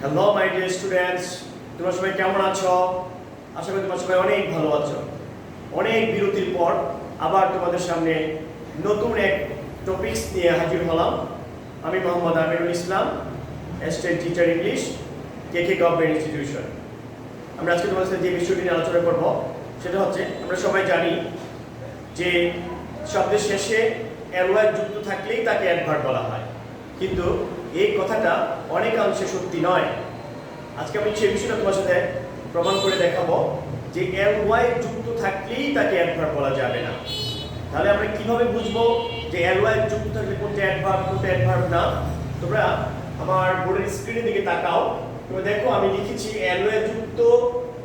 Hello my dear students, তোমরা সবাই কেমন আছো? আশা করি তোমরা সবাই অনেক ভালো আছো। অনেক বিরতির পর আবার তোমাদের সামনে নতুন এক টপিকস নিয়ে হাজির হলাম। আমি Mohammad Amirul Islam, assistant teacher English, কেকে গভর্নমেন্ট ইনস্টিটিউশন। আমরা আজকে তোমাদের সাথে যে বিষয়টি নিয়ে আলোচনা করব সেটা হচ্ছে, আমরা সবাই জানি যে শব্দের শেষে অ্যালওয়াই যুক্ত থাকলেই তাকে অ্যাডভার্ব বলা হয়, কিন্তু এই কথাটা অনেকাংশে সত্যি নয়। আজকে আমি সেই বিষয়টা তোমার সাথে প্রমাণ করে দেখাবো যে এলওয়াই যুক্ত থাকলেই তাকে অ্যাডভার্ব বলা যাবে না। তাহলে আমরা কিভাবে বুঝবো যে এলওয়াই যুক্ত থাকলে কোনটা অ্যাডভার্ব কোনটা অ্যাডভার্ব না? তোমরা আমার বোর্ডের স্ক্রিনের দিকে তাকাও। তোমরা দেখো আমি লিখেছি এলওয়াই যুক্ত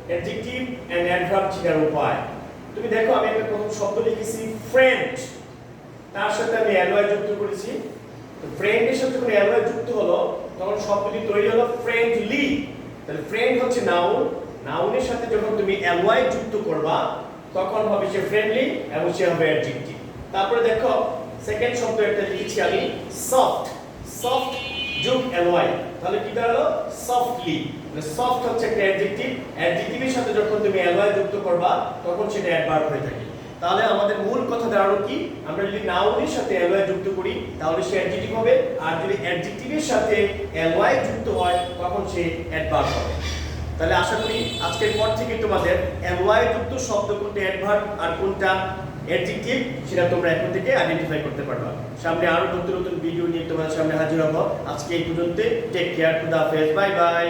অ্যাডজেক্টিভ এন্ড অ্যাডভার্ব চেনার উপায়। তুমি দেখো আমি একটা প্রথম শব্দ লিখেছি ফ্রেন্ড, তার সাথে আমি এলওয়াই যুক্ত করেছি। ফ্রেন্ডের সাথে যখন অ্যালওয়াই যুক্ত হলো তখন শব্দটি তৈরি হলো ফ্রেন্ডলি। তাহলে ফ্রেন্ড হচ্ছে নাউন, নাউনের সাথে যখন তুমি অ্যালওয়াই যুক্ত করবা তখন হবে সে ফ্রেন্ডলি এবং সে হবে অ্যাডজেক্টিভ। তারপরে দেখো সেকেন্ড শব্দ একটা লিখেছি আমি সফট, সফট যোগ অ্যালওয়াই, তাহলে কি দাঁড়ালো সফটলি। মানে সফট হচ্ছে একটা অ্যাডজেক্টিভ, অ্যাডজেক্টিভের সাথে যখন তুমি অ্যালওয়াই যুক্ত করবা তখন সেটা অ্যাডভার্ব হয়ে থাকে। তাহলে আমাদের মূল কথা দাঁড়ালো কি, আমরা যদি নাউনের সাথে অ্যালওয়াই যুক্ত করি তাহলে সে অ্যাডজেক্টিভ হবে, আর যদি অ্যাডজেক্টিভের সাথে অ্যালওয়াই যুক্ত হয় তখন সে অ্যাডভার্ব হবে। তাহলে আশা করি আজকের পর থেকে তোমাদের অ্যালওয়াই যুক্ত শব্দ কোনটা অ্যাডভার্ব আর কোনটা অ্যাডজেক্টিভ সেটা তোমরা এখন থেকে আইডেন্টিফাই করতে পারবা। সামনে আরো নতুন নতুন ভিডিও নিয়ে তোমাদের সামনে হাজির হব। আজকে এই পর্যন্ত, টেক কেয়ার, খুদা হাফেজ, বাই বাই।